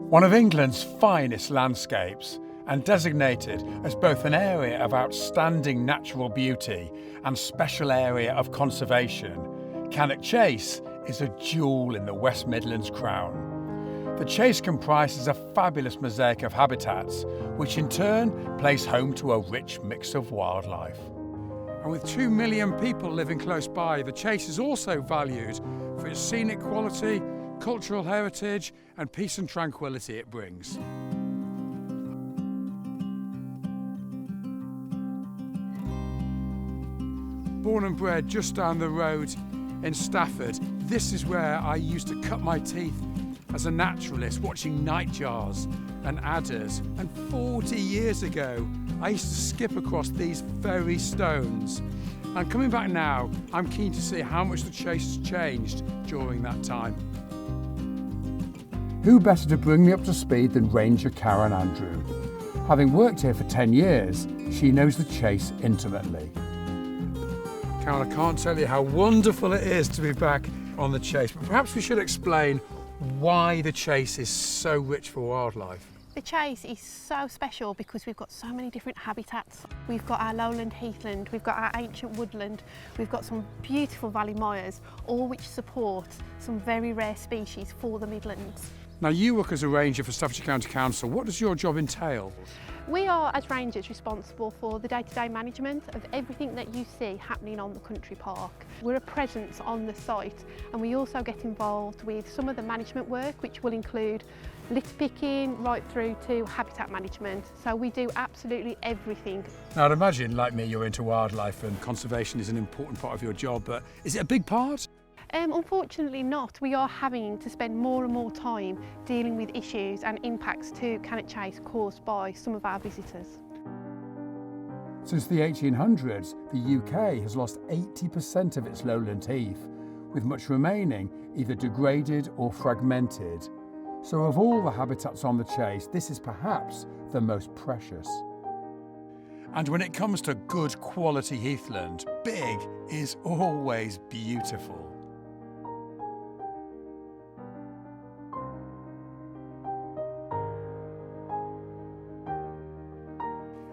One of England's finest landscapes, and designated as both an area of outstanding natural beauty and special area of conservation, Cannock Chase is a jewel in the West Midlands crown. The Chase comprises a fabulous mosaic of habitats, which in turn plays home to a rich mix of wildlife. And with 2 million people living close by, the Chase is also valued for its scenic quality, cultural heritage and peace and tranquility it brings. Born and bred just down the road in Stafford, this is where I used to cut my teeth as a naturalist, watching nightjars and adders. And 40 years ago, I used to skip across these very stones. And coming back now, I'm keen to see how much the Chase has changed during that time. Who better to bring me up to speed than Ranger Karen Andrew? Having worked here for 10 years, she knows the Chase intimately. Karen, I can't tell you how wonderful it is to be back on the Chase, but perhaps we should explain why the Chase is so rich for wildlife. The Chase is so special because we've got so many different habitats. We've got our lowland heathland, we've got our ancient woodland, we've got some beautiful valley mires, all which support some very rare species for the Midlands. Now, you work as a ranger for Staffordshire County Council. What does your job entail? We are, as rangers, responsible for the day-to-day management of everything that you see happening on the country park. We're a presence on the site, and we also get involved with some of the management work, which will include litter picking right through to habitat management. So we do absolutely everything. Now, I'd imagine, like me, you're into wildlife and conservation is an important part of your job, but is it a big part? Unfortunately not. We are having to spend more and more time dealing with issues and impacts to Cannock Chase caused by some of our visitors. Since the 1800s, the UK has lost 80% of its lowland heath, with much remaining either degraded or fragmented. So of all the habitats on the Chase, this is perhaps the most precious. And when it comes to good quality heathland, big is always beautiful.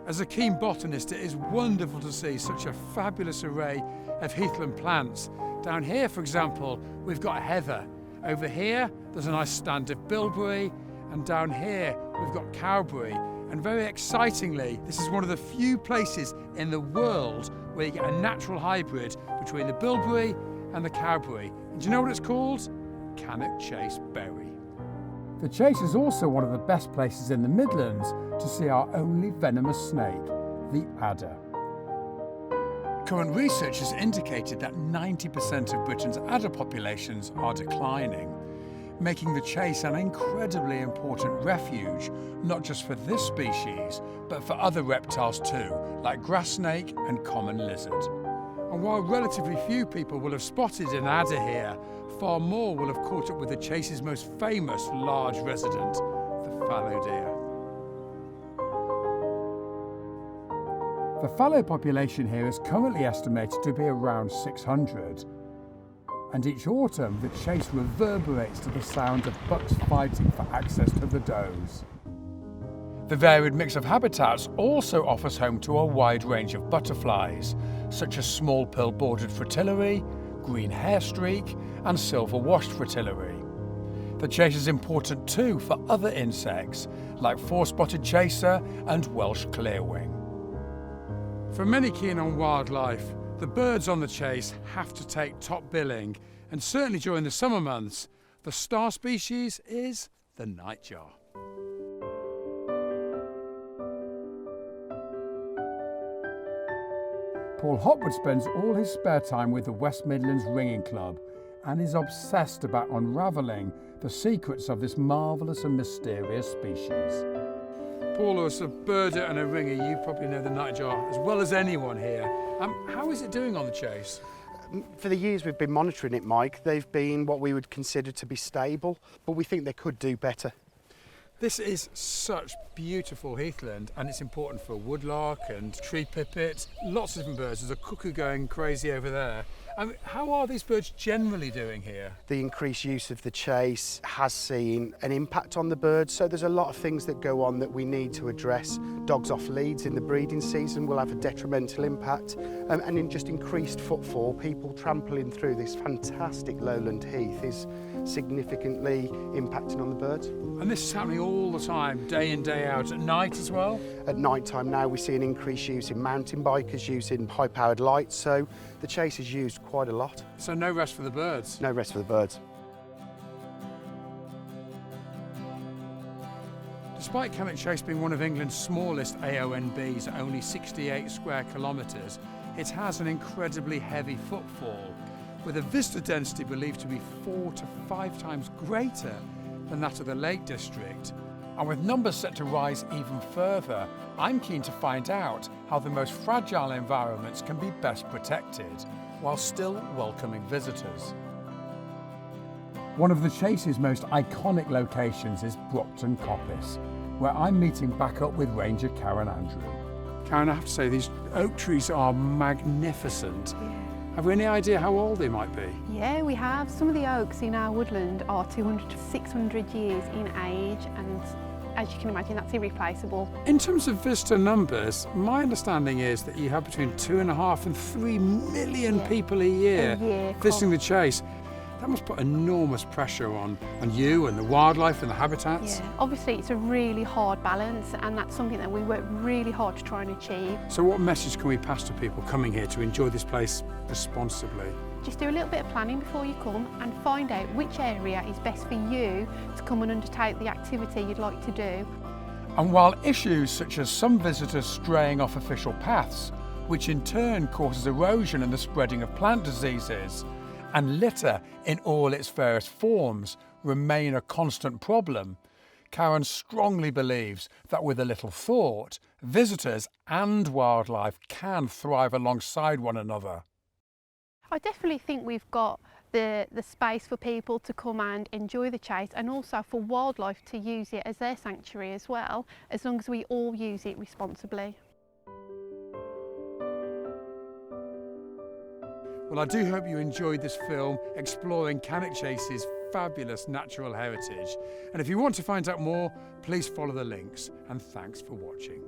As a keen botanist, it is wonderful to see such a fabulous array of heathland plants. Down here, for example, we've got heather. Over here, there's a nice stand of bilberry, and down here, we've got cowberry. And very excitingly, this is one of the few places in the world where you get a natural hybrid between the bilberry and the cowberry. And do you know what it's called? Cannock Chase berry. The Chase is also one of the best places in the Midlands to see our only venomous snake, the adder. Current research has indicated that 90% of Britain's adder populations are declining, making the Chase an incredibly important refuge, not just for this species, but for other reptiles too, like grass snake and common lizard. And while relatively few people will have spotted an adder here, far more will have caught up with the Chase's most famous large resident, the fallow deer. The fallow population here is currently estimated to be around 600. And each autumn, the Chase reverberates to the sound of bucks fighting for access to the does. The varied mix of habitats also offers home to a wide range of butterflies, such as small pearl-bordered fritillary, green hairstreak, and silver-washed fritillary. The Chase is important too for other insects, like four-spotted chaser and Welsh clearwing. For many keen on wildlife, the birds on the Chase have to take top billing, and certainly during the summer months, the star species is the nightjar. Paul Hopwood spends all his spare time with the West Midlands Ringing Club and is obsessed about unravelling the secrets of this marvellous and mysterious species. Paul, as a birder and a ringer, you probably know the nightjar as well as anyone here. How is it doing on the Chase? For the years we've been monitoring it, Mike, they've been what we would consider to be stable, but we think they could do better. This is such beautiful heathland, and it's important for woodlark and tree pipit, lots of different birds. There's a cuckoo going crazy over there. How are these birds generally doing here? The increased use of the chase has seen an impact on the birds, so there's a lot of things that go on that we need to address. Dogs off leads in the breeding season will have a detrimental impact, and in just increased footfall, people trampling through this fantastic lowland heath is significantly impacting on the birds. And this is happening all the time, day in, day out, at night as well? At night time now we see an increased use in mountain bikers using high-powered lights, so the chase is used quite a lot. So no rest for the birds? No rest for the birds. Despite Cannock Chase being one of England's smallest AONBs at only 68 square kilometres, it has an incredibly heavy footfall, with a visitor density believed to be 4 to 5 times greater than that of the Lake District. And with numbers set to rise even further, I'm keen to find out how the most fragile environments can be best protected, while still welcoming visitors. One of the Chase's most iconic locations is Brockton Coppice, where I'm meeting back up with Ranger Karen Andrew. Karen, I have to say, these oak trees are magnificent. Yeah. Have we any idea how old they might be? Yeah, we have. Some of the oaks in our woodland are 200 to 600 years in age, and as you can imagine, that's irreplaceable. In terms of visitor numbers, my understanding is that you have between 2.5 and 3 million people a year visiting the Chase. That must put enormous pressure on you and the wildlife and the habitats. Yeah, obviously it's a really hard balance, and that's something that we work really hard to try and achieve. So what message can we pass to people coming here to enjoy this place responsibly? Just do a little bit of planning before you come and find out which area is best for you to come and undertake the activity you'd like to do. And while issues such as some visitors straying off official paths, which in turn causes erosion and the spreading of plant diseases, and litter in all its various forms remain a constant problem, Karen strongly believes that with a little thought, visitors and wildlife can thrive alongside one another. I definitely think we've got the space for people to come and enjoy the Chase, and also for wildlife to use it as their sanctuary as well, as long as we all use it responsibly. Well, I do hope you enjoyed this film exploring Cannock Chase's fabulous natural heritage. And if you want to find out more, please follow the links. And thanks for watching.